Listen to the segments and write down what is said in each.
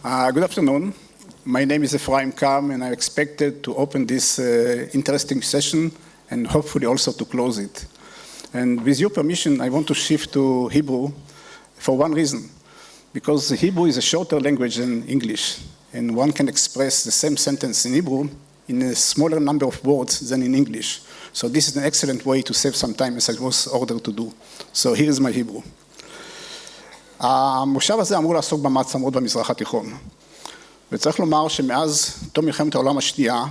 Good afternoon. My name is Efraim and I'm expected to open this interesting session and hopefully also to close it. And with your permission, I want to shift to Hebrew for one reason. Because Hebrew is a shorter language than English, and one can express the same sentence in Hebrew in a smaller number of words than in English. So this is an excellent way to save some time, as I was ordered to do. So here is my Hebrew. המושב הזה אמור לעסוק במעצמות במזרח התיכון. וצריך לומר שמאז תום מלחמת העולם השנייה,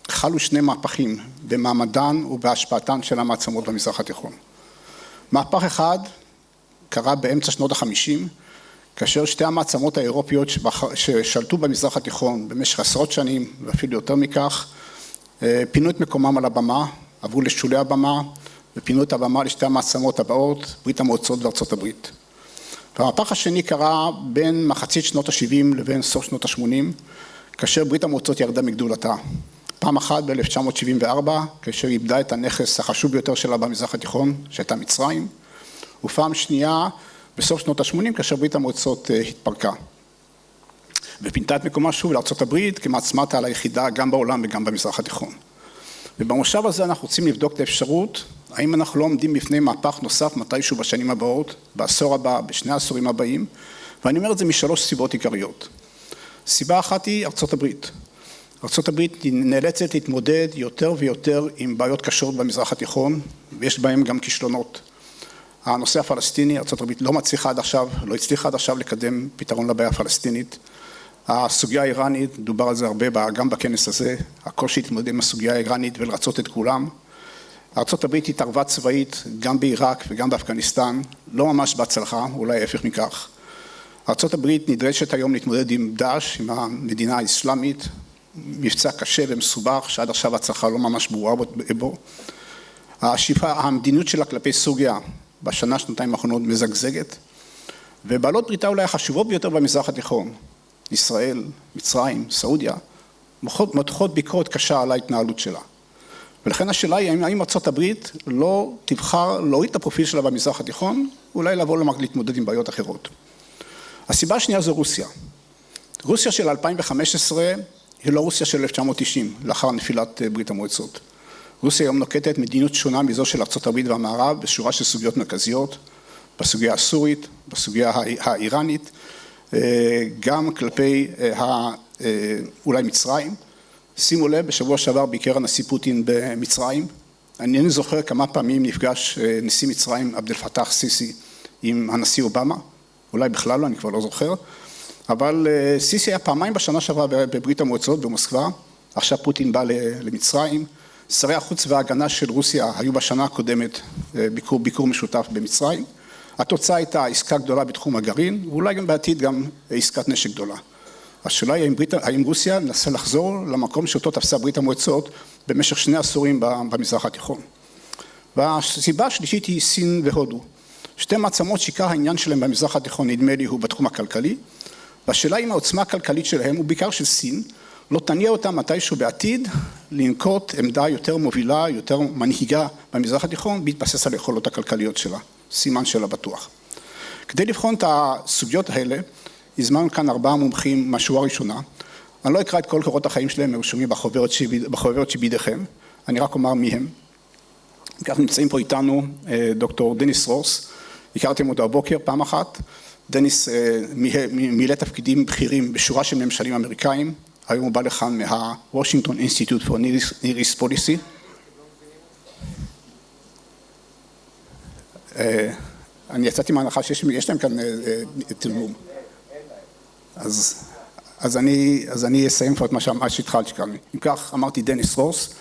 חלו שני מהפכים במעמדן ובהשפעתן של המעצמות במזרח התיכון. מהפך אחד קרה באמצע שנות ה-50, כאשר שתי המעצמות האירופיות ששלטו במזרח התיכון במשך עשרות שנים, ואפילו יותר מכך, פינו את מקומם על הבמה, עברו לשולי הבמה, ופינו את הבמה לשתי המעצמות הבאות, ברית המועצות וארצות הברית. והמהפך השני קרה בין מחצית שנות ה-70 לבין סוף שנות ה-80, כאשר ברית המועצות ירדה מגדולתה. פעם אחת ב-1974, כאשר היא איבדה את הנכס החשוב ביותר שלה במזרח התיכון, שהייתה מצרים, ופעם שנייה בסוף שנות ה-80, כאשר ברית המועצות התפרקה. ופינתה את מקומה שוב לארצות הברית, כמעצמת העל היחידה גם בעולם וגם במזרח התיכון. ובמושב הזה אנחנו רוצים לבדוק את האפשרות, האם אנחנו לא עומדים בפני מהפך נוסף מתישהו בשנים הבאות, בעשור הבא, בשני העשורים הבאים, ואני אומר את זה משלוש סיבות עיקריות. סיבה אחת היא ארצות הברית. ארצות הברית נאלצת להתמודד יותר ויותר עם בעיות קשות במזרח התיכון, ויש בהם גם כישלונות. הנושא הפלסטיני, ארצות הברית לא הצליחה עד עכשיו לקדם פתרון לבעיה הפלסטינית. הסוגיה האיראנית, דובר על זה הרבה גם בכנס הזה, הקושי להתמודד עם הסוגיה האיראנית ולרצות את כולם. ארצות הברית התערבה צבאית גם בעיראק וגם באפגניסטן, לא ממש בהצלחה, אולי הפך מכך. ארצות הברית נדרשת היום להתמודד עם דאעש, עם המדינה האסלאמית, מבצע קשה ומסובך, שעד עכשיו ההצלחה לא ממש ברורה בו. המדיניות שלה כלפי סוריה בשנה-שנתיים האחרונות מזגזגת, ובעלות בריתה אולי החשובות ביותר במזרח התיכון, ישראל, מצרים, סעודיה, מותחות ביקורת קשה על ההתנהלות שלה. ולכן השאלה היא, האם ארצות הברית לא תבחר להוריד את הפרופיל שלה במזרח התיכון, אולי לבוא להתמודד עם בעיות אחרות. הסיבה השנייה זו רוסיה. רוסיה של 2015 היא לא רוסיה של 1990, לאחר נפילת ברית המועצות. רוסיה היום נוקטת מדיניות שונה מזו של ארצות הברית והמערב, בשורה של סוגיות מרכזיות, בסוגיה הסורית, בסוגיה האיראנית, גם כלפי אולי מצרים. שימו לב, בשבוע שעבר ביקר הנשיא פוטין במצרים. אני זוכר כמה פעמים נפגש נשיא מצרים עבד אל פתאח סיסי עם הנשיא אובמה, אולי בכלל לא, אני כבר לא זוכר, אבל סיסי היה פעמיים בשנה שעברה בברית המועצות במוסקבה, עכשיו פוטין בא למצרים, שרי החוץ וההגנה של רוסיה היו בשנה הקודמת ביקור משותף במצרים, התוצאה הייתה עסקה גדולה בתחום הגרעין, ואולי גם בעתיד גם עסקת נשק גדולה. השאלה היא האם רוסיה נסה לחזור למקום שאותו תפסה ברית המועצות במשך 2 עשורים במזרח התיכון. והסיבה השלישית היא סין והודו. שתי מעצמות שעיקר העניין שלהם במזרח התיכון נדמה לי הוא בתחום הכלכלי, והשאלה אם העוצמה הכלכלית שלהם, ובעיקר של סין, לא תניע אותם מתישהו בעתיד לנקוט עמדה יותר מובילה, יותר מנהיגה במזרח התיכון, בהתבסס על היכולות הכלכליות שלה, סימן שלה בטוח. כדי לבחון את הסוגיות האלה, הזמנו כאן 4 מומחים מהשורה הראשונה. אני לא אקרא את כל קורות החיים שלהם, הם רשומים בחוברת שבידיכם, אני רק אומר מי הם. כך נמצאים פה איתנו דוקטור דניס רוס, הכרתם אותו הבוקר פעם אחת, דניס מילא תפקידים בכירים בשורה של ממשלים אמריקאים, היום הוא בא לכאן מה-וושינגטון אינסטיטוט פור ניר איסט פוליסי. אני יצאתי מההנחה שיש להם כאן תרגום. אז אני אסיים כבר את מה שהתחלתי כאן. אם כך, אמרתי דניס רוס.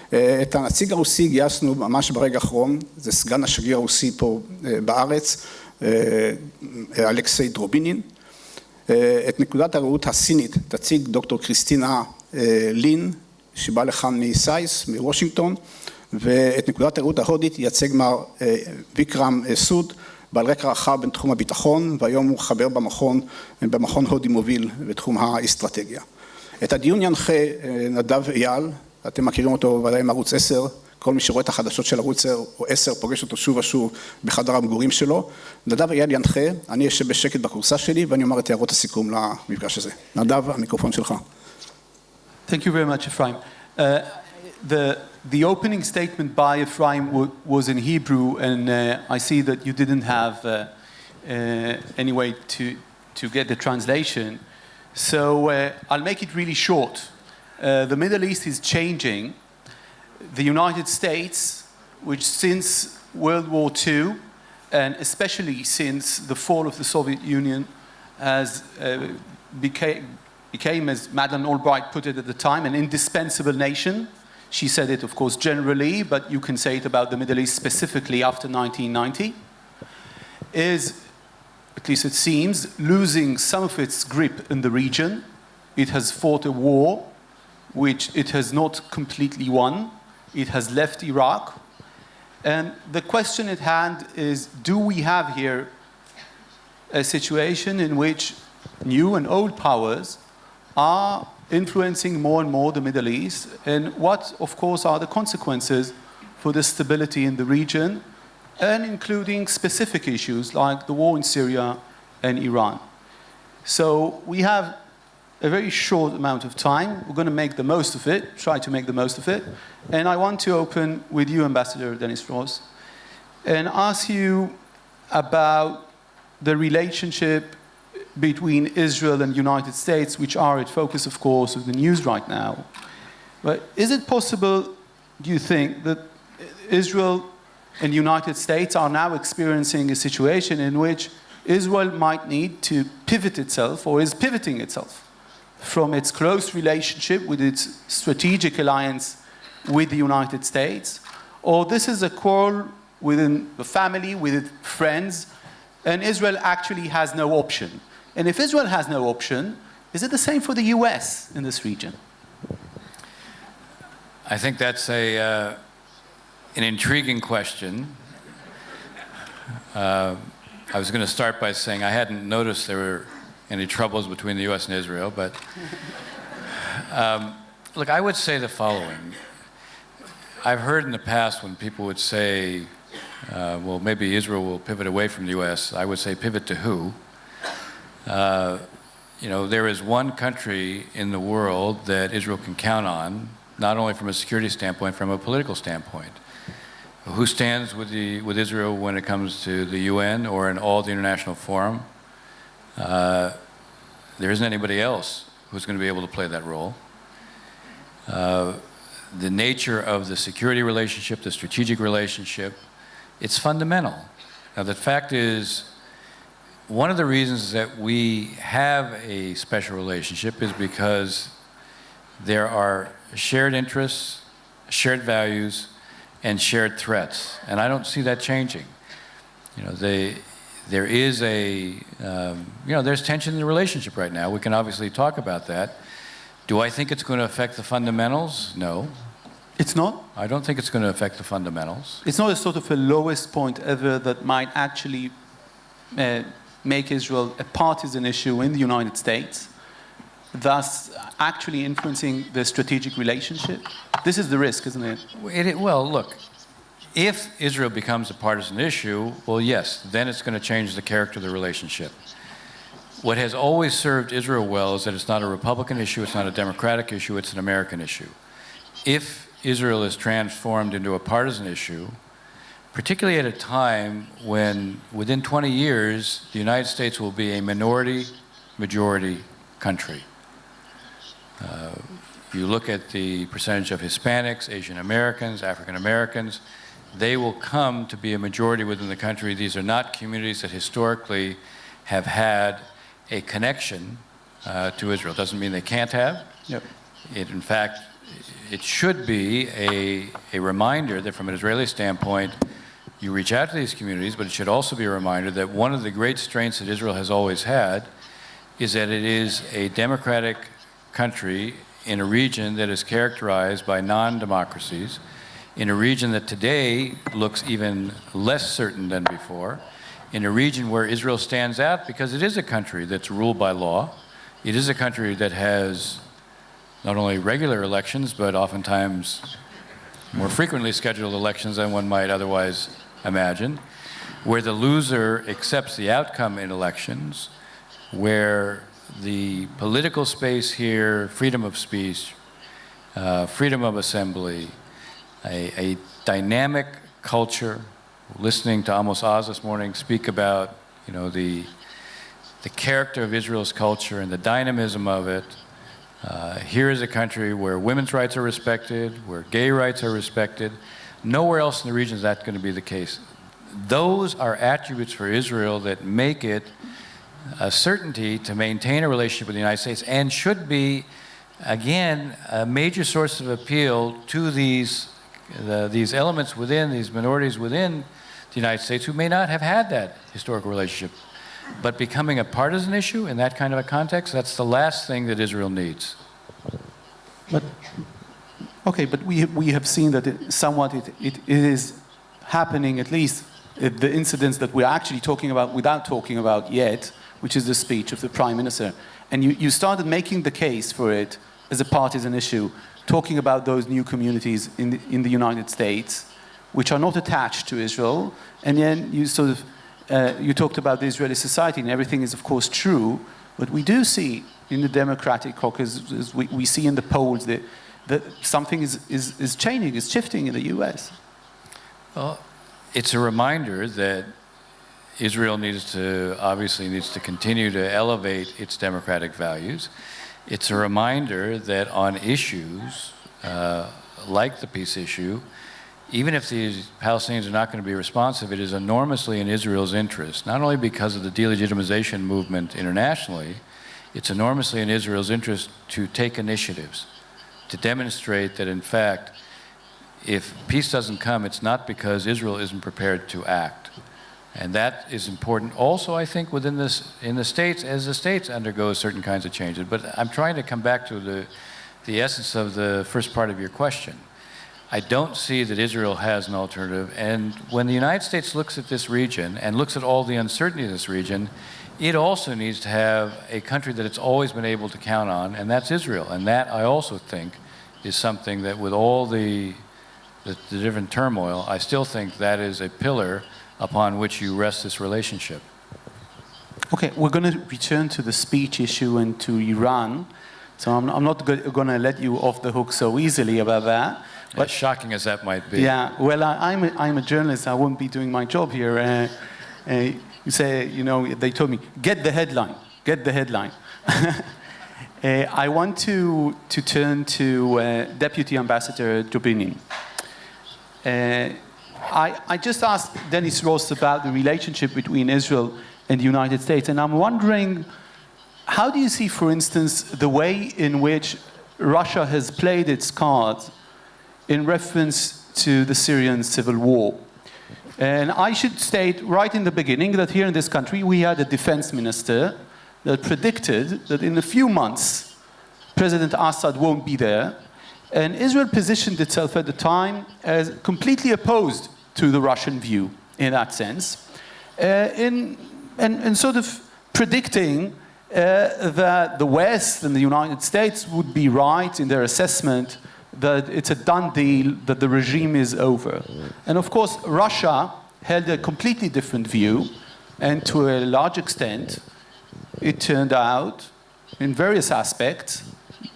את הנציג הרוסי גייסנו ממש ברגע האחרון, זה סגן השגריר הרוסי פה בארץ, אלכסיי דרובינין. את נקודת הראות הסינית תציג דוקטור קריסטינה לין, שבא לכאן מסייס, מוושינגטון, ואת נקודת הראות ההודית ייצג מר ויקרם סוד, בעל רקע רחב בתחום הביטחון, והיום הוא חבר במכון הודי מוביל בתחום האסטרטגיה. את הדיון ינחה נדב אייל, אתם מכירים אותו ודאי מערוץ 10, כל מי שרואה את החדשות של ערוץ 10 פוגש אותו שוב ושוב בחדר המגורים שלו. נדב יהיה לי ינחה, אני אשב בשקט בקורסה שלי ואני אומר את הערות הסיכום למפגש הזה. נדב, המיקרופון שלך. Thank you very much, Efraim. The opening statement by Efraim was in Hebrew, and I see that you didn't have any way to get the translation. So I'll make it really short. The Middle East is changing. The United States, which since World War II, and especially since the fall of the Soviet Union, has became, as Madeleine Albright put it at the time, an indispensable nation. She said it, of course, generally, but you can say it about the Middle East specifically after 1990, is, at least it seems, losing some of its grip in the region. It has fought a war which it has not completely won. It has left Iraq. And the question at hand is, do we have here a situation in which new and old powers are influencing more and more the Middle East, and what, of course, are the consequences for the stability in the region, and including specific issues like the war in Syria and Iran. So we have a very short amount of time. We're going to make the most of it, try to make the most of it, and I want to open with you, Ambassador Denis Ross, and ask you about the relationship between Israel and the United States, which are at focus, of course, of the news right now. But is it possible, do you think, that Israel and the United States are now experiencing a situation in which Israel might need to pivot itself, or is pivoting itself, from its close relationship with its strategic alliance with the United States, or this is a quarrel within the family, with its friends, and Israel actually has no option? And if Israel has no option, is it the same for the US in this region? I think that's an intriguing question. I was going to start by saying I hadn't noticed there were any troubles between the US and Israel, but look, I would say the following. I've heard in the past when people would say, well, maybe Israel will pivot away from the US, I would say pivot to who? You know, there is one country in the world that Israel can count on, not only from a security standpoint, from a political standpoint. Who stands with Israel when it comes to the UN or in all the international forum? There isn't anybody else who's going to be able to play that role. The nature of the security relationship, the strategic relationship, it's fundamental. Now, the fact is, one of the reasons that we have a special relationship is because there are shared interests, shared values, and shared threats. And I don't see that changing. You know, there is there's tension in the relationship right now. We can obviously talk about that. Do I think it's going to affect the fundamentals? No. It's not? I don't think it's going to affect the fundamentals. It's not a sort of a lowest point ever that might actually make Israel a partisan issue in the United States, thus actually influencing the strategic relationship? This is the risk, isn't it? Well, look, if Israel becomes a partisan issue, well, yes, then it's going to change the character of the relationship. What has always served Israel well is that it's not a Republican issue, it's not a Democratic issue, it's an American issue. If Israel is transformed into a partisan issue, particularly at a time when within 20 years, the United States will be a minority-majority country. You look at the percentage of Hispanics, Asian Americans, African Americans, they will come to be a majority within the country. These are not communities that historically have had a connection to Israel. Doesn't mean they can't have. Yep. In fact, it should be a reminder that from an Israeli standpoint, you reach out to these communities, but it should also be a reminder that one of the great strengths that Israel has always had is that it is a democratic country in a region that is characterized by non-democracies, in a region that today looks even less certain than before, in a region where Israel stands out because it is a country that's ruled by law. It is a country that has not only regular elections, but oftentimes more frequently scheduled elections than one might otherwise imagine, where the loser accepts the outcome in elections, where the political space here, freedom of speech, freedom of assembly, a dynamic culture, listening to Amos Oz this morning speak about, the character of Israel's culture and the dynamism of it. Here is a country where women's rights are respected, where gay rights are respected. Nowhere else in the region is that going to be the case. Those are attributes for Israel that make it a certainty to maintain a relationship with the United States and should be, again, a major source of appeal to these elements within, these minorities within the United States who may not have had that historical relationship. But becoming a partisan issue in that kind of a context, that's the last thing that Israel needs. But we have seen that it is happening, at least the incidents that we're actually talking about without talking about yet, which is the speech of the Prime Minister. And you started making the case for it as a partisan issue, talking about those new communities in the United States, which are not attached to Israel, and then you sort of you talked about the Israeli society, and everything is, of course, true, but we do see in the Democratic caucus, we see in the polls that something is changing, is shifting in the U.S. Well, it's a reminder that Israel obviously needs to continue to elevate its democratic values. It's a reminder that on issues like the peace issue, even if the Palestinians are not going to be responsive, it is enormously in Israel's interest, not only because of the delegitimization movement internationally, it's enormously in Israel's interest to take initiatives, to demonstrate that, in fact, if peace doesn't come, it's not because Israel isn't prepared to act. And that is important also, I think, in the states, as the states undergo certain kinds of changes. But I'm trying to come back to the essence of the first part of your question. I don't see that Israel has an alternative. And when the United States looks at this region and looks at all the uncertainty in this region, it also needs to have a country that it's always been able to count on, and that's Israel. And that, I also think, is something that with all the different turmoil, I still think that is a pillar upon which you rest this relationship. Okay, we're going to return to the speech issue and to Iran. So I'm not going to let you off the hook so easily about that. But as shocking as that might be. Yeah, well, I'm a journalist. I won't be doing my job here. You say, they told me, get the headline. I want to turn to Deputy Ambassador Drobinin. I just asked Dennis Ross about the relationship between Israel and the United States, and I'm wondering, how do you see, for instance, the way in which Russia has played its cards in reference to the Syrian civil war? And I should state right in the beginning that here in this country we had a defense minister that predicted that in a few months President Assad won't be there, and Israel positioned itself at the time as completely opposed to the Russian view in that sense, and sort of predicting that the West and the United States would be right in their assessment that it's a done deal, that the regime is over. And of course, Russia held a completely different view, and to a large extent, it turned out, in various aspects,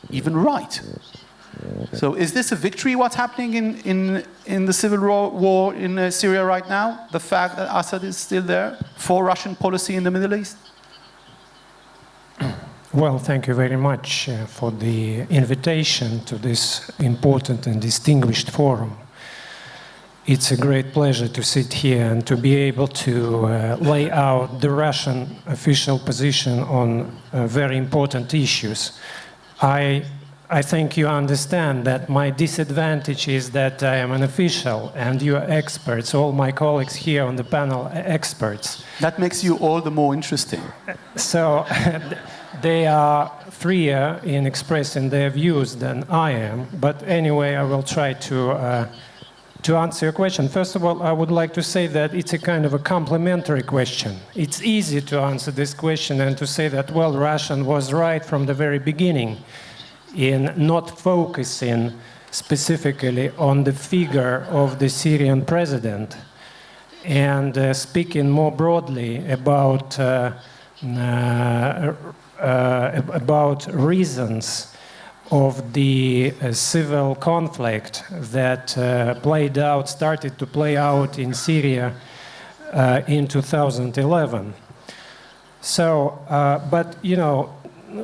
even right. So is this a victory, what's happening in the civil war in Syria right now? The fact that Assad is still there for Russian policy in the Middle East? Well, thank you very much for the invitation to this important and distinguished forum. It's a great pleasure to sit here and to be able to lay out the Russian official position on very important issues. I think you understand that my disadvantage is that I am an official and you are experts. All my colleagues here on the panel are experts. That makes you all the more interesting. So they are freer in expressing their views than I am. But anyway, I will try to answer your question. First of all, I would like to say that it's a kind of a complementary question. It's easy to answer this question and to say that, well, Russia was right from the very beginning in not focusing specifically on the figure of the Syrian president, and speaking more broadly about reasons of the civil conflict that started to play out in Syria in 2011. So, but you know,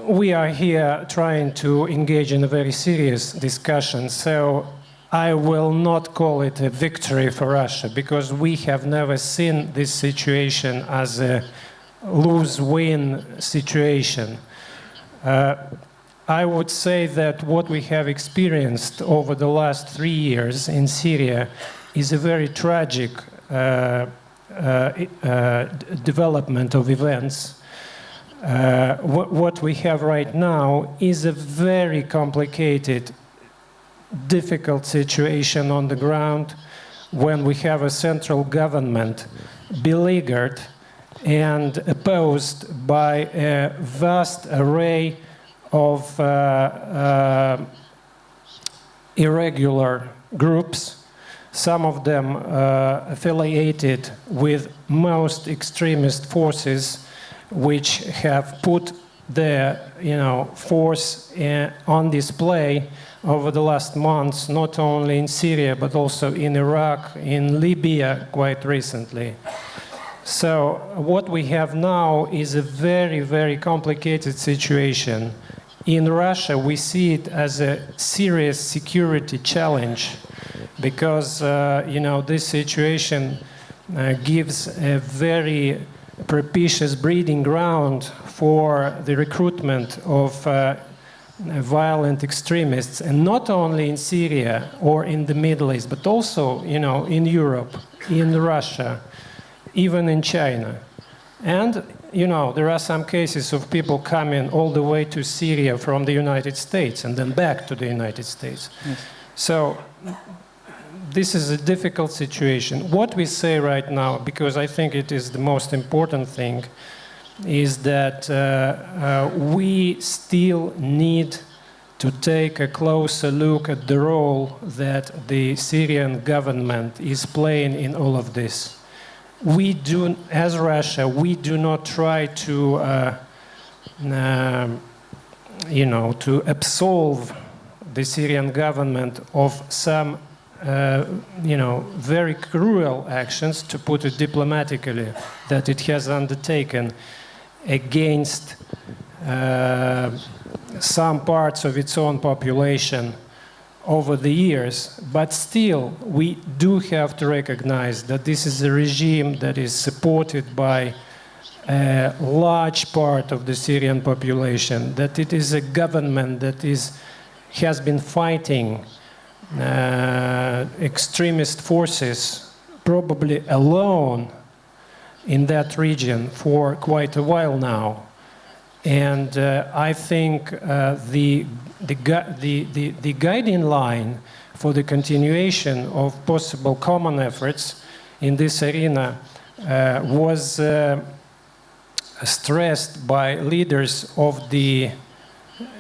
we are here trying to engage in a very serious discussion, so I will not call it a victory for Russia, because we have never seen this situation as a lose-win situation. I would say that what we have experienced over the last 3 years in Syria is a very tragic development of events. What we have right now is a very complicated, difficult situation on the ground, when we have a central government beleaguered and opposed by a vast array of irregular groups, some of them affiliated with most extremist forces, which have put their force on display over the last months, not only in Syria, but also in Iraq, in Libya quite recently. So what we have now is a very, very complicated situation. In Russia, we see it as a serious security challenge, because this situation gives a very propitious breeding ground for the recruitment of violent extremists, and not only in Syria or in the Middle East, but also in Europe, in Russia, even in China. And there are some cases of people coming all the way to Syria from the United States and then back to the United States. Yes. So this is a difficult situation. What we say right now, because I think it is the most important thing, is that we still need to take a closer look at the role that the Syrian government is playing in all of this. We do, as Russia, we do not try to, to absolve the Syrian government of some, very cruel actions, to put it diplomatically, that it has undertaken against some parts of its own population over the years, but still we do have to recognize that this is a regime that is supported by a large part of the Syrian population, that it is a government that has been fighting extremist forces, probably alone in that region for quite a while now. And I think the guiding line for the continuation of possible common efforts in this arena was stressed by leaders of the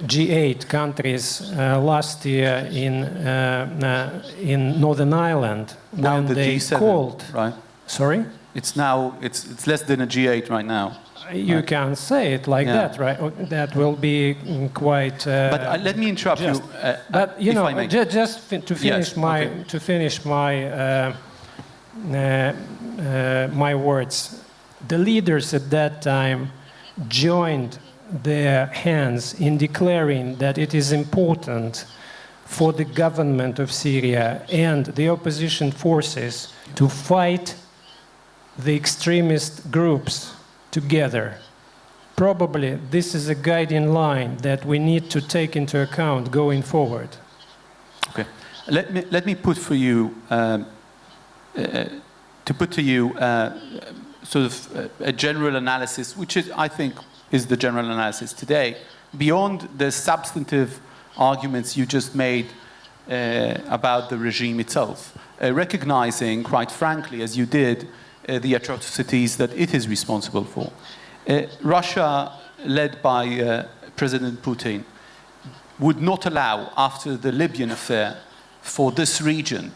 G8 countries last year in Northern Ireland, when the they G7, called. right? Sorry? It's less than a G8 right now. You can say it like that, right? That will be quite. But let me interrupt you. But just to finish my words, the leaders at that time joined their hands in declaring that it is important for the government of Syria and the opposition forces to fight the extremist groups together. Probably this is a guiding line that we need to take into account going forward. Okay, let me put to you sort of a general analysis, which I think is the general analysis today, beyond the substantive arguments you just made about the regime itself, recognizing, quite frankly, as you did, the atrocities that it is responsible for. Russia, led by President Putin, would not allow, after the Libyan affair, for this region,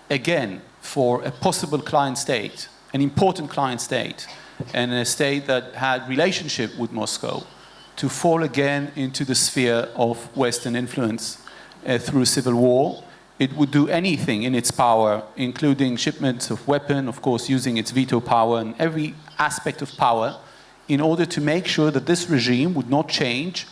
again, for a possible client state, an important client state, and a state that had relationship with Moscow, to fall again into the sphere of Western influence through civil war. It would do anything in its power, including shipments of weapons, of course, using its veto power and every aspect of power, in order to make sure that this regime would not change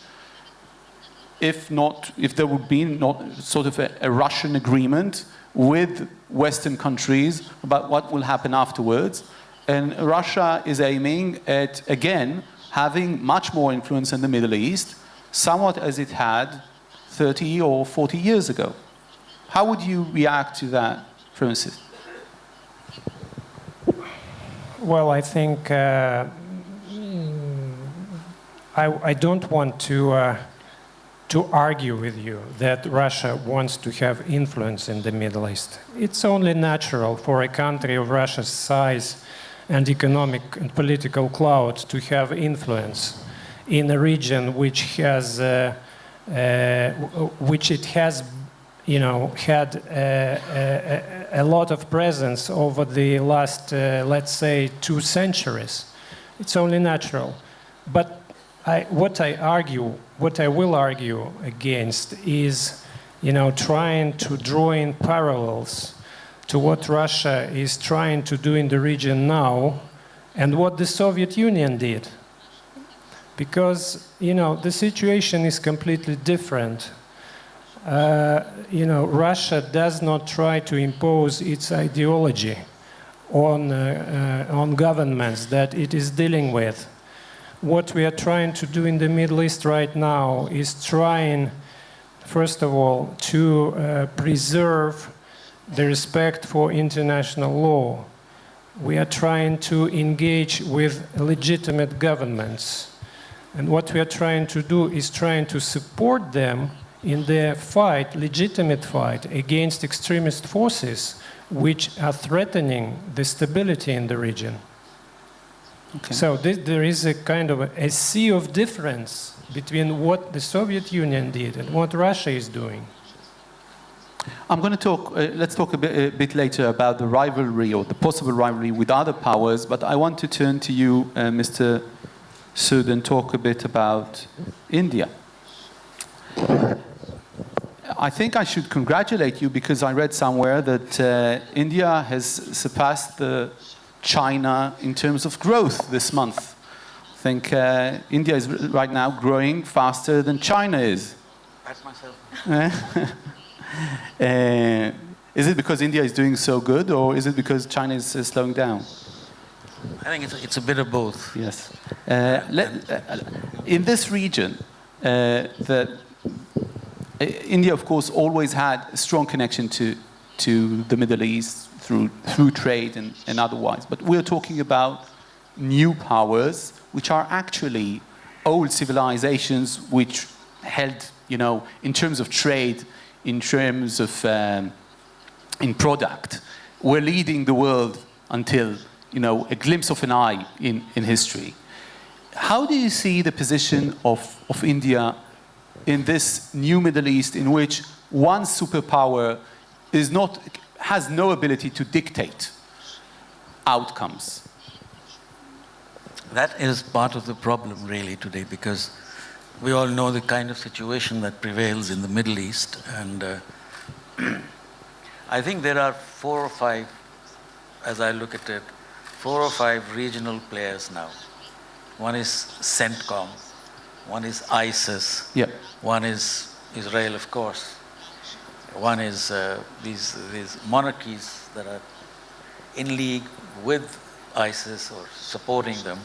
if there would be not sort of a Russian agreement with Western countries about what will happen afterwards. And Russia is aiming at, again, having much more influence in the Middle East, somewhat as it had 30 or 40 years ago. How would you react to that, Francis? Well, I think I don't want to argue with you that Russia wants to have influence in the Middle East. It's only natural for a country of Russia's size and economic and political clout to have influence in a region which has, which it has, had a lot of presence over the last, let's say, 2 centuries. It's only natural. But what I will argue against is, trying to draw in parallels to what Russia is trying to do in the region now and what the Soviet Union did. Because, the situation is completely different. Russia does not try to impose its ideology on governments that it is dealing with. What we are trying to do in the Middle East right now is trying, first of all, to preserve the respect for international law. We are trying to engage with legitimate governments. And what we are trying to do is trying to support them in their fight, legitimate fight, against extremist forces which are threatening the stability in the region. Okay. So there is a kind of a sea of difference between what the Soviet Union did and what Russia is doing. I'm going to talk, let's talk a bit later about the rivalry or the possible rivalry with other powers, but I want to turn to you, Mr. Sood, and talk a bit about India. I think I should congratulate you because I read somewhere that India has surpassed China in terms of growth this month. I think India is right now growing faster than China is. That's myself. Is it because India is doing so good, or is it because China is slowing down? I think it's a bit of both. Yes. In this region, India, of course, always had a strong connection to the Middle East through trade and otherwise. But we're talking about new powers, which are actually old civilizations which held, in terms of trade, in terms of in product, were leading the world until, a glimpse of an eye in history. How do you see the position of India in this new Middle East in which one superpower has no ability to dictate outcomes? That is part of the problem really today, because we all know the kind of situation that prevails in the Middle East, and I think there are 4 or 5, as I look at it, 4 or 5 regional players now. One is CENTCOM, one is ISIS, yeah. One is Israel, of course. One is these monarchies that are in league with ISIS or supporting them.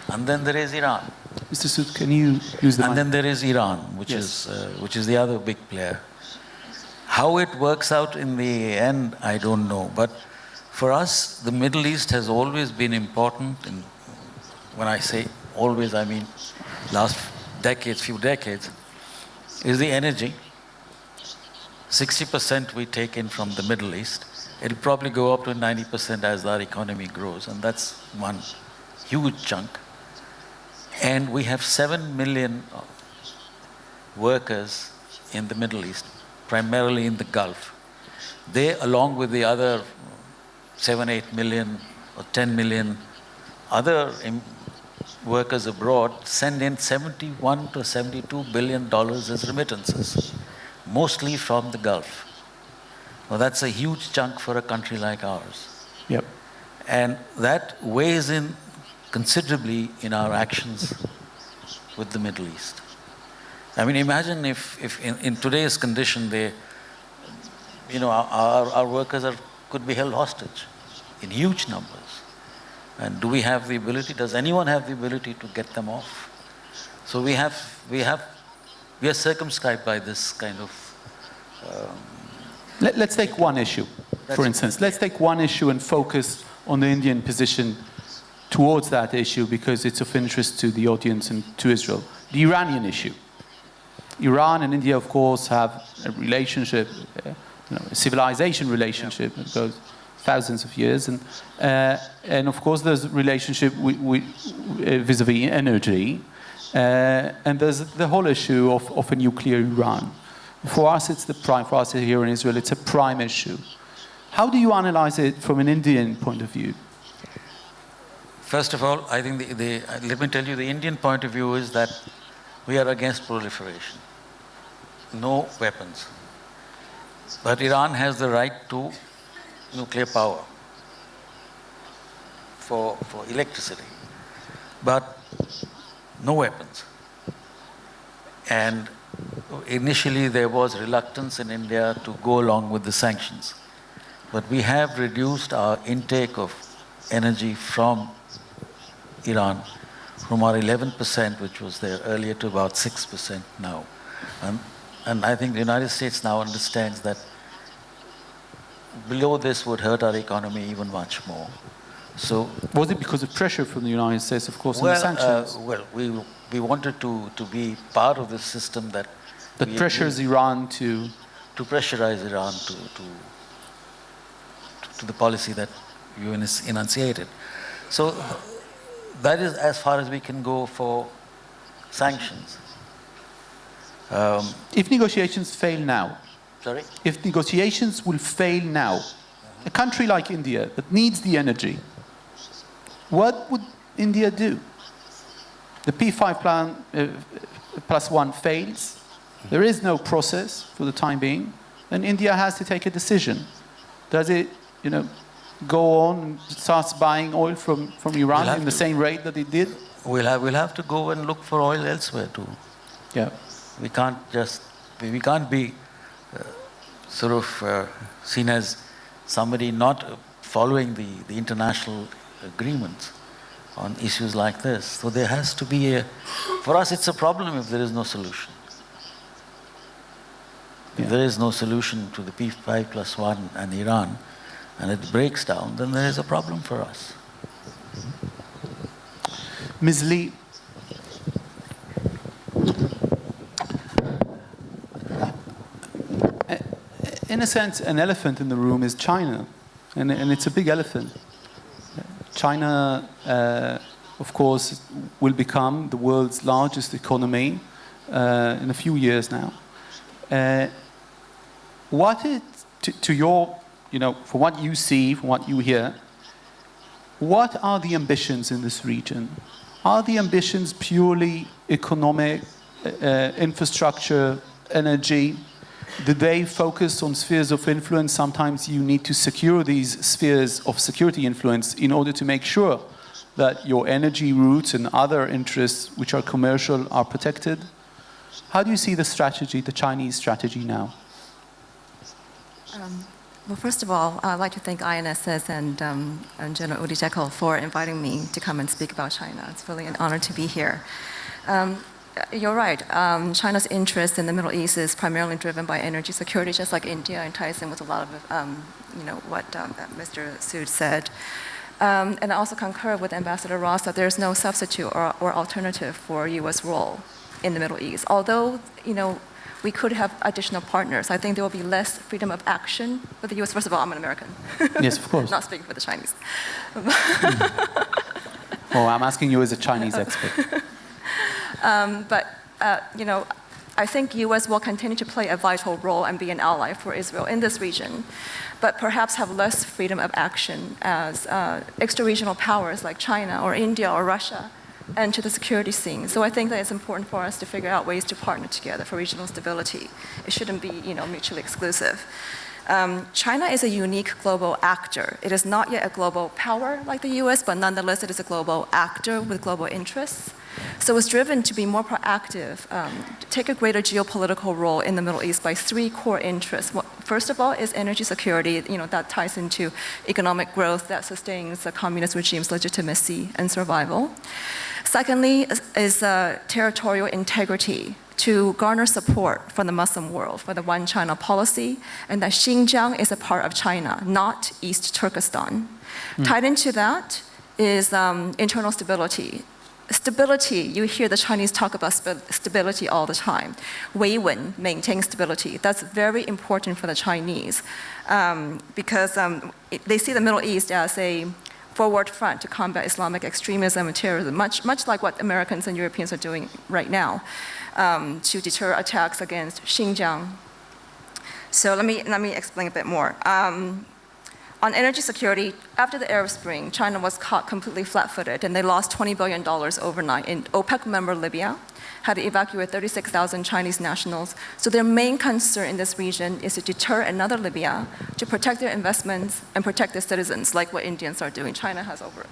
And then there is Iran. Mr. Sood, can you use the mic? And then there is Iran, which is the other big player. How it works out in the end, I don't know. But for us, the Middle East has always been important. And when I say always, I mean last few decades, is the energy. 60% we take in from the Middle East. It'll probably go up to 90% as our economy grows, and that's one huge chunk. And we have 7 million workers in the Middle East, primarily in the Gulf. They, along with the other 7, 8 million or 10 million other workers abroad, send in $71 to $72 billion as remittances, mostly from the Gulf. Now that's a huge chunk for a country like ours. Yep. And that weighs in considerably in our actions with the Middle East. I mean, imagine if in today's condition, our workers could be held hostage in huge numbers. And do we have the ability? Does anyone have the ability to get them off? So we are circumscribed by this kind of. Let's take one issue, for instance. Let's take one issue and focus on the Indian position towards that issue because it's of interest to the audience and to Israel. The Iranian issue. Iran and India, of course, have a relationship, a civilization relationship that goes thousands of years. And of course, there's a relationship vis-a-vis energy. And there's the whole issue of a nuclear Iran. For us, it's the prime. For us here in Israel, it's a prime issue. How do you analyze it from an Indian point of view? First of all, I think let me tell you, the Indian point of view is that we are against proliferation. No weapons. But Iran has the right to nuclear power for electricity. But no weapons. And initially there was reluctance in India to go along with the sanctions. But we have reduced our intake of energy from Iran from our 11%, which was there earlier, to about 6% now. And I think the United States now understands that below this would hurt our economy even much more. So, was it because of pressure from the United States, of course, on the sanctions? We wanted to be part of this system that pressures Iran to pressurize Iran to the policy that you enunciated. So that is as far as we can go for sanctions. If negotiations fail now, sorry? If negotiations will fail now, a country like India that needs the energy, what would India do? The P5 plan +1 fails. There is no process for the time being, and India has to take a decision. Does it, go on and starts buying oil from Iran in the same rate that it did? We'll have to go and look for oil elsewhere too. Yeah. We can't be seen as somebody not following the international agreements on issues like this. So there has to be for us it's a problem if there is no solution. If there is no solution to the P5+1 and Iran, and it breaks down, then there is a problem for us. Ms. Lee, in a sense, an elephant in the room is China, and it's a big elephant. China, of course, will become the world's largest economy in a few years now. From what you see, from what you hear, what are the ambitions in this region? Are the ambitions purely economic, infrastructure, energy? Do they focus on spheres of influence? Sometimes you need to secure these spheres of security influence in order to make sure that your energy routes and other interests, which are commercial, are protected. How do you see the strategy, the Chinese strategy now? Well, first of all, I'd like to thank INSS and General Udi Jekyll for inviting me to come and speak about China. It's really an honor to be here. You're right. China's interest in the Middle East is primarily driven by energy security, just like India, and ties in with a lot of what Mr. Sood said. And I also concur with Ambassador Ross that there's no substitute or alternative for U.S. role in the Middle East. Although, we could have additional partners. I think there will be less freedom of action with the U.S. First of all, I'm an American. Yes, of course. Not speaking for the Chinese. Well, I'm asking you as a Chinese expert. I think U.S. will continue to play a vital role and be an ally for Israel in this region, but perhaps have less freedom of action as extra-regional powers like China or India or Russia enter the security scene. So I think that it's important for us to figure out ways to partner together for regional stability. It shouldn't be, mutually exclusive. China is a unique global actor. It is not yet a global power like the US, but nonetheless it is a global actor with global interests. So it's driven to be more proactive, take a greater geopolitical role in the Middle East by three core interests. First of all is energy security, that ties into economic growth that sustains the communist regime's legitimacy and survival. Secondly is territorial integrity, to garner support from the Muslim world for the One China policy, and that Xinjiang is a part of China, not East Turkestan. Tied into that is internal stability. Stability, you hear the Chinese talk about stability all the time. Weiwen, maintain stability. That's very important for the Chinese because they see the Middle East as a forward front to combat Islamic extremism and terrorism, much like what Americans and Europeans are doing right now to deter attacks against Xinjiang. So let me explain a bit more. On energy security, after the Arab Spring, China was caught completely flat-footed, and they lost $20 billion overnight. In OPEC member Libya had to evacuate 36,000 Chinese nationals. So their main concern in this region is to deter another Libya, to protect their investments and protect their citizens, like what Indians are doing. China has over,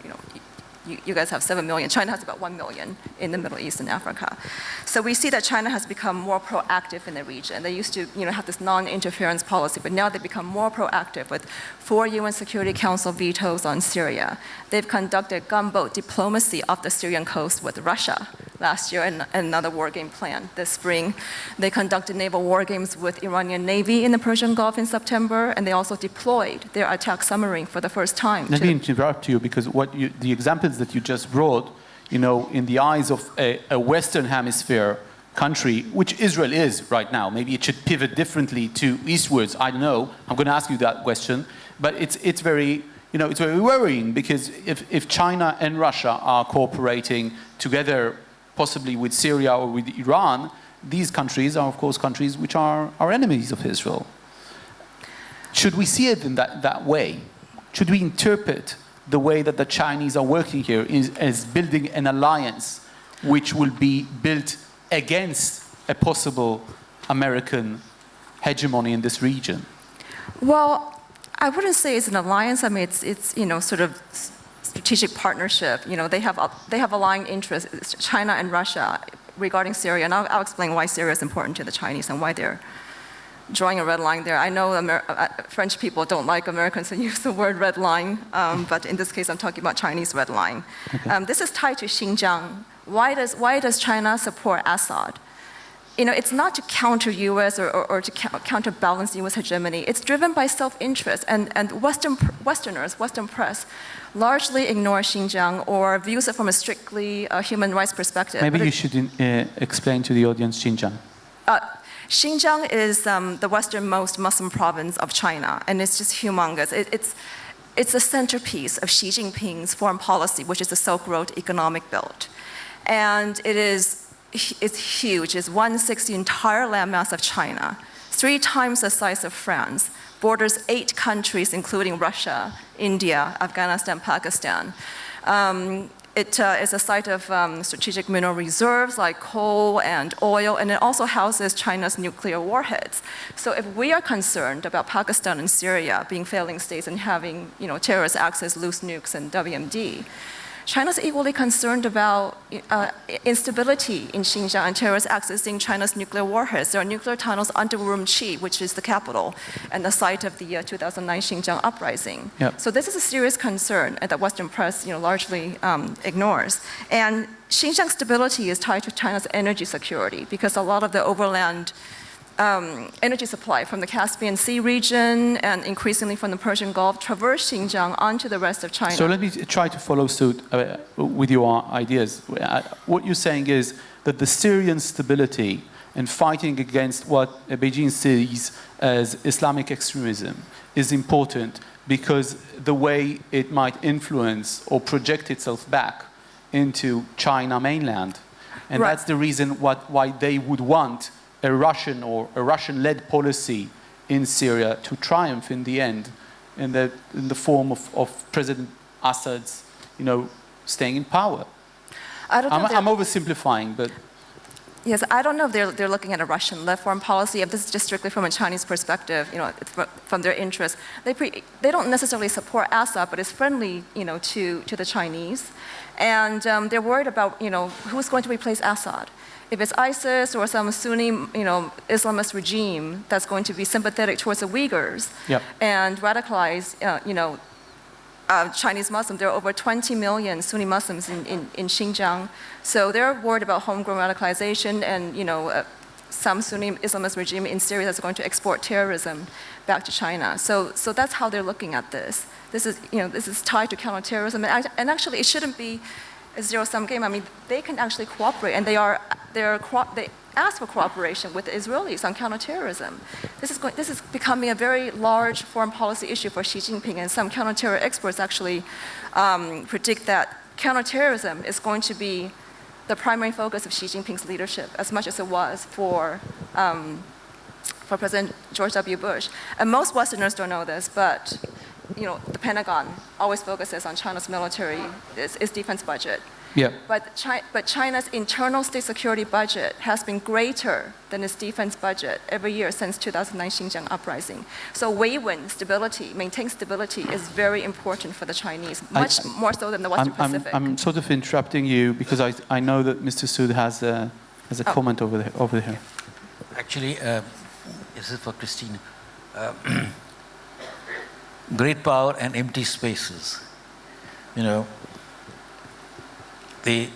you guys have 7 million. China has about 1 million in the Middle East and Africa. So we see that China has become more proactive in the region. They used to have this non-interference policy, but now they've become more proactive with 4 UN Security Council vetoes on Syria. They've conducted gunboat diplomacy off the Syrian coast with Russia last year and another war game planned this spring. They conducted naval war games with Iranian Navy in the Persian Gulf in September, and they also deployed their attack submarine for the first time. Let me interrupt you because the examples that you just brought, in the eyes of a Western Hemisphere country, which Israel is right now, maybe it should pivot differently to eastwards. I don't know. I'm going to ask you that question, but it's very it's very worrying because if China and Russia are cooperating together, possibly with Syria or with Iran, these countries are of course countries which are enemies of Israel. Should we see it in that way? Should we interpret the way that the Chinese are working here as building an alliance which will be built against a possible American hegemony in this region? Well, I wouldn't say it's an alliance. I mean, it's sort of strategic partnership. They have aligned interests, China and Russia, regarding Syria. And I'll explain why Syria is important to the Chinese and why they're drawing a red line there. I know French people don't like Americans to use the word red line, but in this case, I'm talking about Chinese red line. Okay. This is tied to Xinjiang. Why does China support Assad? It's not to counter U.S. or to counterbalance U.S. hegemony. It's driven by self-interest, and Western press, largely ignore Xinjiang or views it from a strictly human rights perspective. Maybe you should explain to the audience Xinjiang. Xinjiang is the westernmost Muslim province of China, and it's just humongous. It's a centerpiece of Xi Jinping's foreign policy, which is the Silk Road economic belt. And it's huge. It's 1/6 the entire landmass of China, 3 times the size of France, borders 8 countries, including Russia, India, Afghanistan, Pakistan. It is a site of strategic mineral reserves like coal and oil, and it also houses China's nuclear warheads. So if we are concerned about Pakistan and Syria being failing states and having terrorists access loose nukes and WMD, China's equally concerned about instability in Xinjiang and terrorists accessing China's nuclear warheads. There are nuclear tunnels under Urumqi, which is the capital, and the site of the 2009 Xinjiang uprising. Yep. So this is a serious concern that Western press largely ignores. And Xinjiang stability is tied to China's energy security because a lot of the overland energy supply from the Caspian Sea region and increasingly from the Persian Gulf traverse Xinjiang onto the rest of China. So let me try to follow suit with your ideas. What you're saying is that the Syrian stability and fighting against what Beijing sees as Islamic extremism is important because the way it might influence or project itself back into China mainland. And right. That's the reason why they would want a Russian or a Russian-led policy in Syria to triumph in the end in the form of President Assad's, staying in power. I'm oversimplifying, but... Yes, I don't know if they're looking at a Russian-led foreign policy. If this is just strictly from a Chinese perspective, from their interests, they don't necessarily support Assad, but it's friendly, to the Chinese, and they're worried about, who's going to replace Assad. If it's ISIS or some Sunni, Islamist regime that's going to be sympathetic towards the Uyghurs and radicalize, Chinese Muslims. There are over 20 million Sunni Muslims in Xinjiang. So they're worried about homegrown radicalization and, some Sunni Islamist regime in Syria that's going to export terrorism back to China. So that's how they're looking at this. This is tied to counterterrorism. And actually, it shouldn't be a zero-sum game. I mean, they can actually cooperate, and they ask for cooperation with the Israelis on counterterrorism. This is becoming a very large foreign policy issue for Xi Jinping, and some counterterror experts actually predict that counterterrorism is going to be the primary focus of Xi Jinping's leadership, as much as it was for President George W. Bush. And most Westerners don't know this, but the Pentagon always focuses on China's military, its defense budget. Yeah. But China's internal state security budget has been greater than its defense budget every year since 2009 Xinjiang uprising. So maintaining stability is very important for the Chinese, much more so than the Western Pacific. I'm sort of interrupting you because I know that Mr. Sood has a comment over here. Actually, this is for Cristina. Great power and empty spaces. The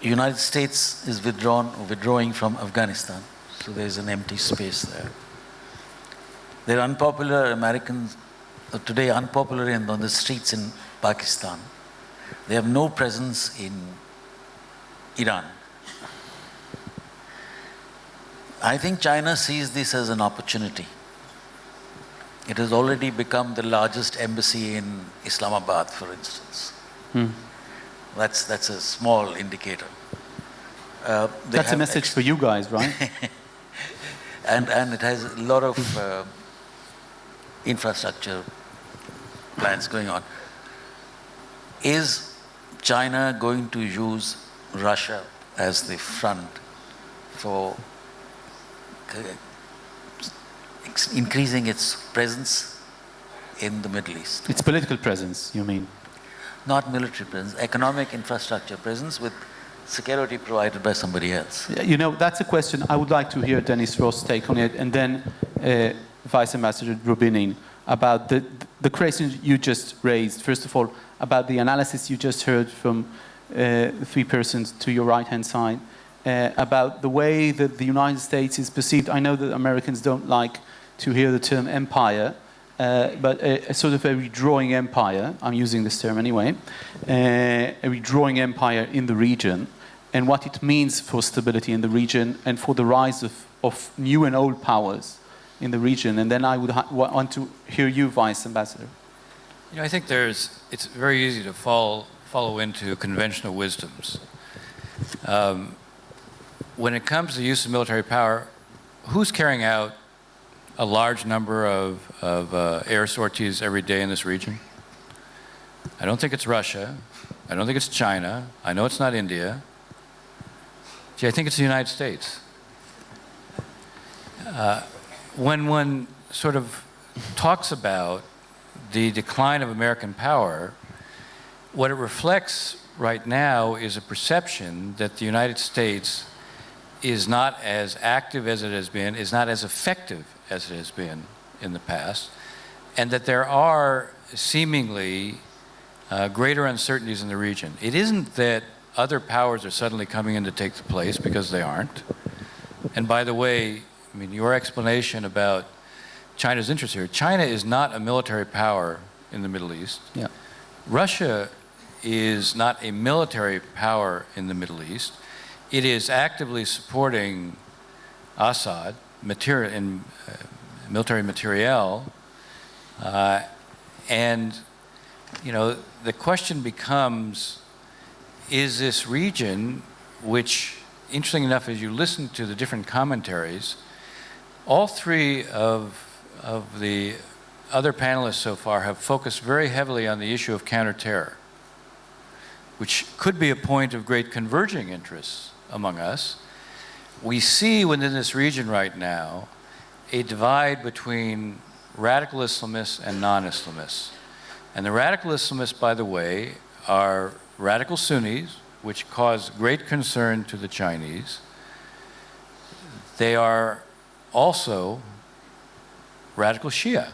United States is withdrawing from Afghanistan, so there's an empty space there. They're unpopular Americans, today unpopular on the streets in Pakistan. They have no presence in Iran. I think China sees this as an opportunity. It has already become the largest embassy in Islamabad, for instance. That's a small indicator. That's a message for you guys, right? and it has a lot of infrastructure plans going on. Is China going to use Russia as the front for increasing its presence in the Middle East? Its political presence, you mean? Not military presence, economic infrastructure presence with security provided by somebody else. That's a question I would like to hear Denis Ross' take on it, and then Vice Ambassador Drobinin about the question you just raised. First of all, about the analysis you just heard from three persons to your right-hand side, about the way that the United States is perceived. I know that Americans don't like to hear the term empire, but a sort of a redrawing empire, I'm using this term anyway, a redrawing empire in the region, and what it means for stability in the region and for the rise of new and old powers in the region. And then I would want to hear you, Vice Ambassador. I think it's very easy to follow into conventional wisdoms. When it comes to the use of military power, who's carrying out a large number of air sorties every day in this region? I don't think it's Russia. I don't think it's China. I know it's not India. I think it's the United States. When one sort of talks about the decline of American power, what it reflects right now is a perception that the United States is not as active as it has been, is not as effective as it has been in the past, and that there are seemingly greater uncertainties in the region. It isn't that other powers are suddenly coming in to take the place, because they aren't. And by the way, your explanation about China's interest here, China is not a military power in the Middle East. Yeah. Russia is not a military power in the Middle East. It is actively supporting Assad in military materiel, and the question becomes: is this region, which interesting enough, as you listen to the different commentaries, all three of the other panelists so far have focused very heavily on the issue of counterterror, which could be a point of great converging interests among us. We see within this region right now a divide between radical Islamists and non-Islamists. And the radical Islamists, by the way, are radical Sunnis, which cause great concern to the Chinese. They are also radical Shia.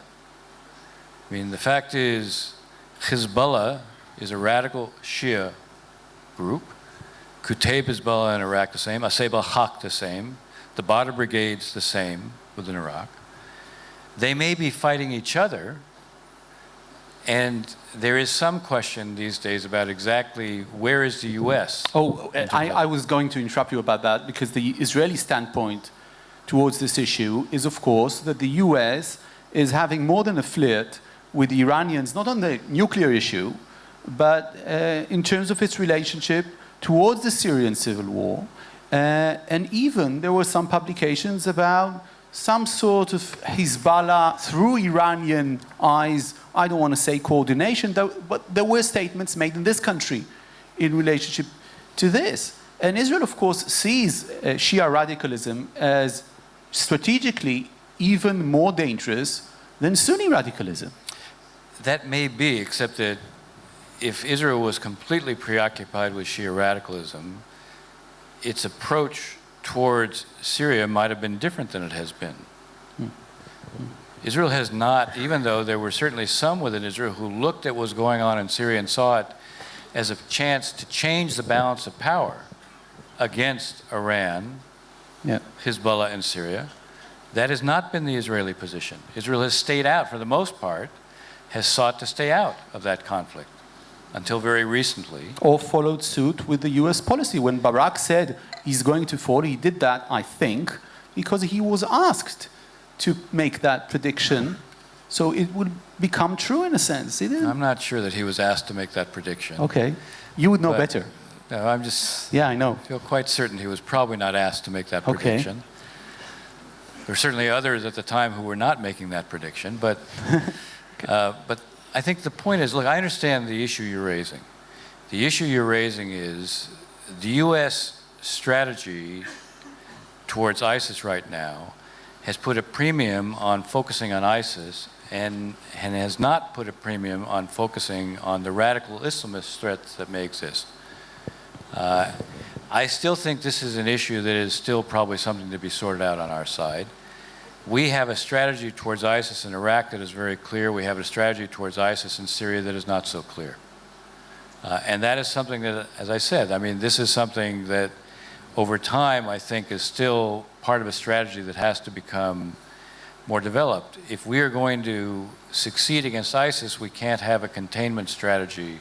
I mean, the fact is, Hezbollah is a radical Shia group. Kutaib Hezbollah in Iraq the same, Asayb al-Haq the same, the Badr Brigade's the same within Iraq. They may be fighting each other, and there is some question these days about exactly where is the U.S. Oh, I was going to interrupt you about that, because the Israeli standpoint towards this issue is, of course, that the U.S. is having more than a flirt with the Iranians, not on the nuclear issue, but in terms of its relationship towards the Syrian civil war. And even there were some publications about some sort of Hezbollah through Iranian eyes, I don't want to say coordination, but there were statements made in this country in relationship to this. And Israel, of course, sees Shia radicalism as strategically even more dangerous than Sunni radicalism. That may be, except that if Israel was completely preoccupied with Shia radicalism, its approach towards Syria might have been different than it has been. Israel has not, even though there were certainly some within Israel who looked at what was going on in Syria and saw it as a chance to change the balance of power against Iran, Hezbollah and Syria. That has not been the Israeli position. Israel has stayed out, for the most part, has sought to stay out of that conflict until very recently. Or followed suit with the US policy. When Barak said he's going to fall, he did that, I think, because he was asked to make that prediction. So it would become true in a sense. I'm not sure that he was asked to make that prediction. Okay. You would know better. No, I'm just... Yeah, I know. I feel quite certain he was probably not asked to make that prediction. Okay. There were certainly others at the time who were not making that prediction, but but I think the point is, look, I understand the issue you're raising. The issue you're raising is the U.S. strategy towards ISIS right now has put a premium on focusing on ISIS and has not put a premium on focusing on the radical Islamist threats that may exist. I still think this is an issue that is still probably something to be sorted out on our side. We have a strategy towards ISIS in Iraq that is very clear. We have a strategy towards ISIS in Syria that is not so clear. And that is something that, as I said, I mean, this is something that over time I think is still part of a strategy that has to become more developed. If we are going to succeed against ISIS, we can't have a containment strategy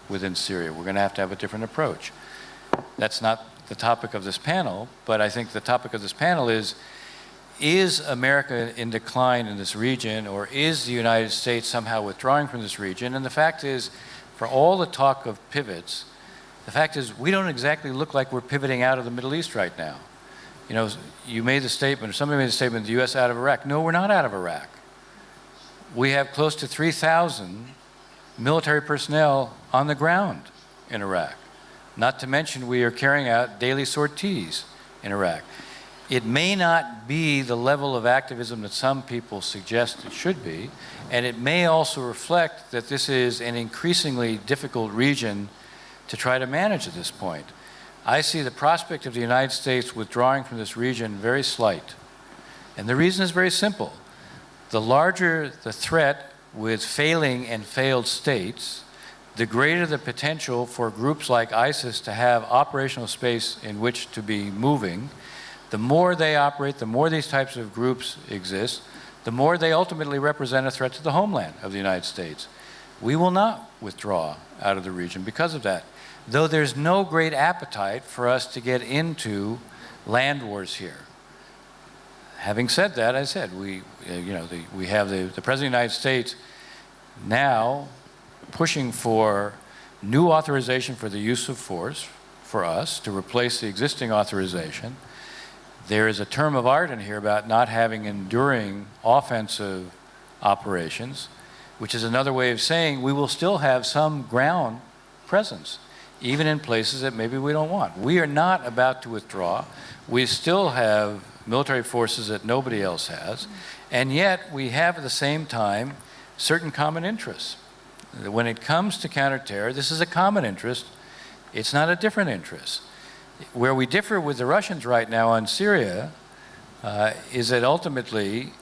within Syria. We're going to have a different approach. That's not the topic of this panel, but I think the topic of this panel is America in decline in this region, or is the United States somehow withdrawing from this region? And the fact is, for all the talk of pivots, the fact is we don't exactly look like we're pivoting out of the Middle East right now. You know, you made the statement, or somebody made the statement, the U.S. out of Iraq. No, we're not out of Iraq. We have close to 3,000 military personnel on the ground in Iraq. Not to mention we are carrying out daily sorties in Iraq. It may not be the level of activism that some people suggest it should be, and it may also reflect that this is an increasingly difficult region to try to manage at this point. I see the prospect of the United States withdrawing from this region very slight. And the reason is very simple. The larger the threat with failing and failed states, the greater the potential for groups like ISIS to have operational space in which to be moving. The more they operate, the more these types of groups exist, the more they ultimately represent a threat to the homeland of the United States. We will not withdraw out of the region because of that, though there's no great appetite for us to get into land wars here. Having said that, I said, we have the President of the United States now pushing for new authorization for the use of force for for us to replace the existing authorization. There is a term of art in here about not having enduring offensive operations, which is another way of saying we will still have some ground presence, even in places that maybe we don't want. We are not about to withdraw. We still have military forces that nobody else has, and yet we have at the same time certain common interests. When it comes to counterterror, this is a common interest. It's not a different interest. Where we differ with the Russians right now on Syria is that ultimately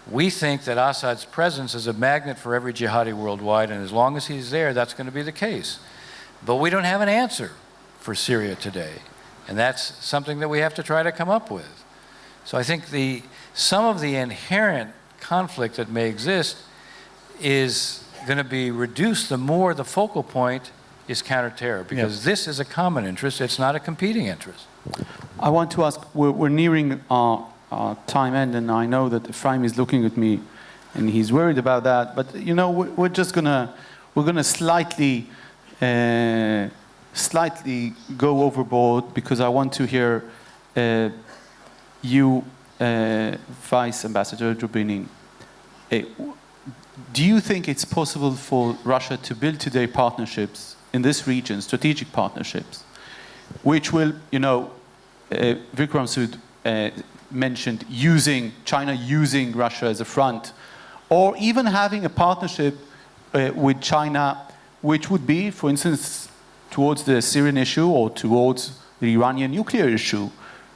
we think that Assad's presence is a magnet for every jihadi worldwide, and as long as he's there, that's going to be the case. But we don't have an answer for Syria today, and that's something that we have to try to come up with. So I think some of the inherent conflict that may exist is going to be reduced the more the focal point is counterterror, because this is a common interest, it's not a competing interest. I want to ask, we're nearing our time end, and I know that Efraim is looking at me and he's worried about that, but you know, we're gonna slightly go overboard, because I want to hear you, Vice Ambassador Drobinin. Do you think it's possible for Russia to build today partnerships in this region, strategic partnerships, which will, you know, Wikram mentioned China using Russia as a front, or even having a partnership with China, which would be, for instance, towards the Syrian issue or towards the Iranian nuclear issue,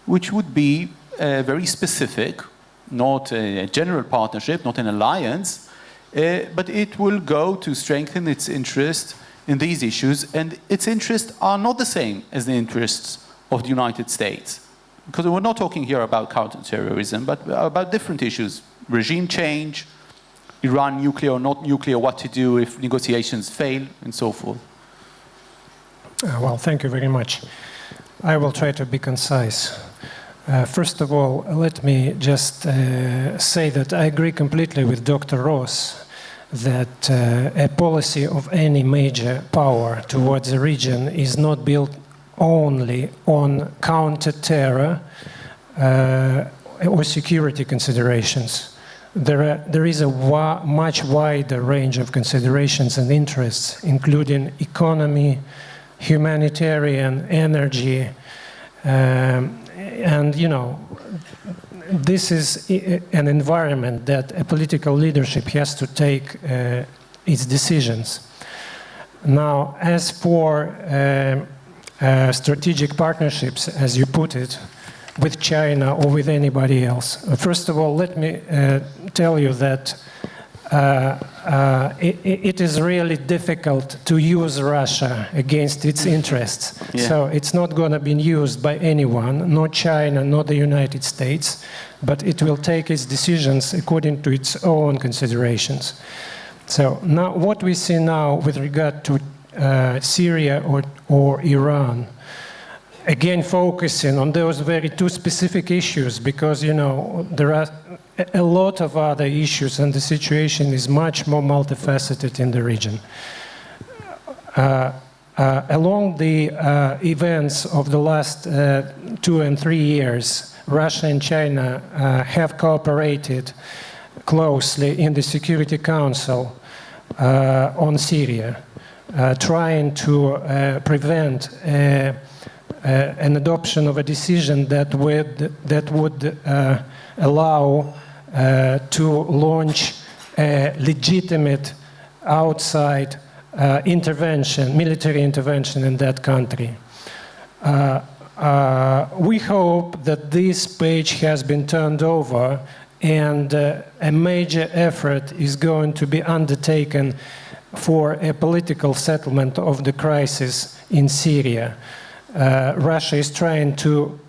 which would be very specific, not a general partnership, not an alliance, but it will go to strengthen its interest in these issues, and its interests are not the same as the interests of the United States. Because we're not talking here about counterterrorism, but about different issues. Regime change, Iran nuclear or not nuclear, what to do if negotiations fail, and so forth. Well, thank you very much. I will try to be concise. First of all, let me just say that I agree completely with Dr. Ross that a policy of any major power towards the region is not built only on counter-terror or security considerations. There is a much wider range of considerations and interests, including economy, humanitarian, energy, and, you know, this is an environment that a political leadership has to take its decisions. Now, as for strategic partnerships, as you put it, with China or with anybody else, first of all, let me tell you that it is really difficult to use Russia against its interests. Yeah. So it's not going to be used by anyone, not China, not the United States, but it will take its decisions according to its own considerations. So now what we see now with regard to Syria or Iran, again focusing on those very two specific issues, because, you know, there are a lot of other issues and the situation is much more multifaceted in the region. Along the events of the last 2 and 3 years, Russia and China have cooperated closely in the Security Council on Syria, trying to prevent an adoption of a decision that would allow to launch a legitimate outside intervention, military intervention in that country. We hope that this page has been turned over and a major effort is going to be undertaken for a political settlement of the crisis in Syria. Russia is trying to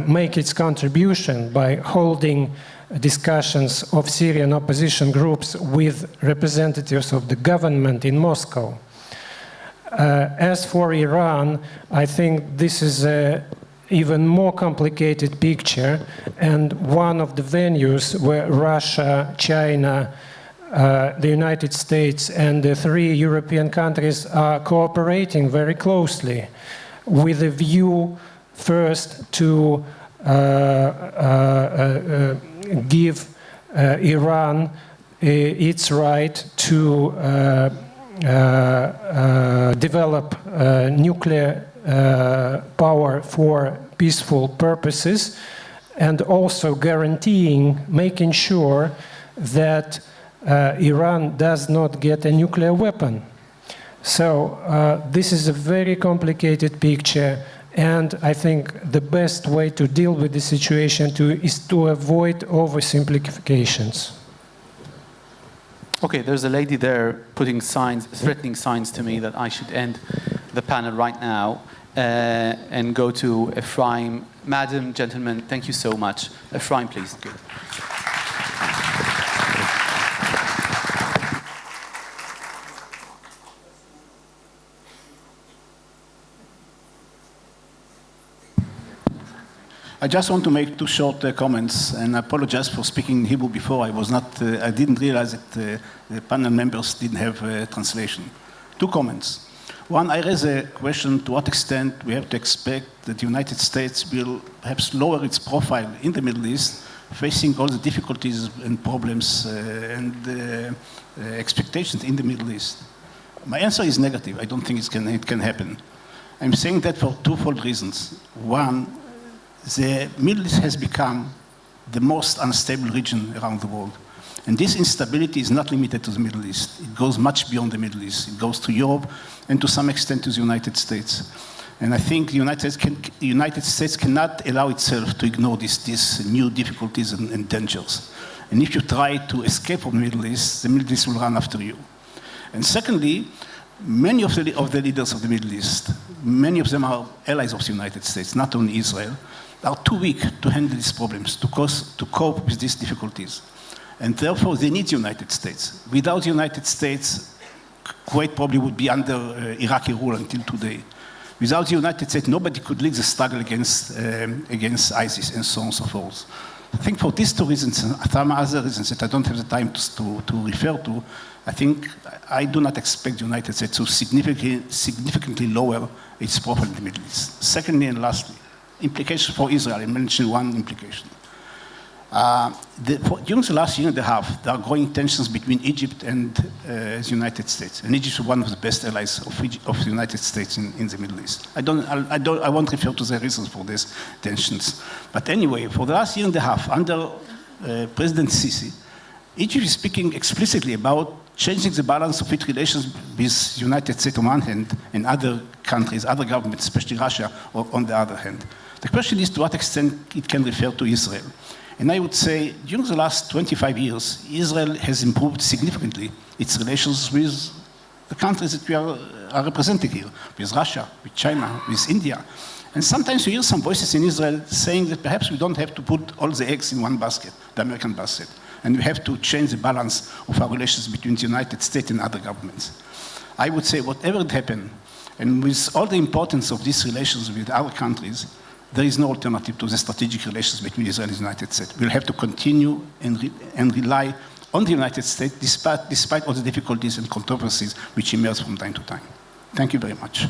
make its contribution by holding discussions of Syrian opposition groups with representatives of the government in Moscow. As for Iran, I think this is an even more complicated picture, and one of the venues where Russia, China, the United States and the 3 European countries are cooperating very closely with a view first to give Iran its right to develop nuclear power for peaceful purposes, and also guaranteeing, making sure that Iran does not get a nuclear weapon. So this is a very complicated picture, and I think the best way to deal with the situation is to avoid oversimplifications. Okay, there's a lady there putting signs, threatening signs to me that I should end the panel right now and go to Efraim. Madam, gentlemen, thank you so much. Efraim, please. I just want to make two short comments, and I apologize for speaking in Hebrew before. I didn't realize that the panel members didn't have translation. Two comments. One, I raise a question to what extent we have to expect that the United States will perhaps lower its profile in the Middle East, facing all the difficulties and problems and expectations in the Middle East. My answer is negative. I don't think it can happen. I'm saying that for twofold reasons. One, the Middle East has become the most unstable region around the world. And this instability is not limited to the Middle East. It goes much beyond the Middle East. It goes to Europe and to some extent to the United States. And I think the United States cannot allow itself to ignore these new difficulties and dangers. And if you try to escape from the Middle East will run after you. And secondly, many of the leaders of the Middle East, many of them are allies of the United States, not only Israel, are too weak to handle these problems, to cope with these difficulties. And therefore, they need the United States. Without the United States, Kuwait probably would be under Iraqi rule until today. Without the United States, nobody could lead the struggle against ISIS and so on and so forth. I think for these two reasons, and some other reasons that I don't have the time to refer to, I do not expect the United States to significantly lower its profile in the Middle East. Secondly and lastly, implications for Israel. I mentioned one implication. During the last year and a half, there are growing tensions between Egypt and the United States. And Egypt is one of the best allies of the United States in the Middle East. I won't refer to the reasons for these tensions. But anyway, for the last year and a half, under President Sisi, Egypt is speaking explicitly about changing the balance of its relations with the United States on one hand and other countries, other governments, especially Russia, on the other hand. The question is to what extent it can refer to Israel. And I would say during the last 25 years, Israel has improved significantly its relations with the countries that we are representing here, with Russia, with China, with India. And sometimes you hear some voices in Israel saying that perhaps we don't have to put all the eggs in one basket, the American basket, and we have to change the balance of our relations between the United States and other governments. I would say whatever it happened, and with all the importance of these relations with other countries, there is no alternative to the strategic relations between Israel and the United States. We'll have to continue and rely on the United States despite all the difficulties and controversies which emerge from time to time. Thank you very much.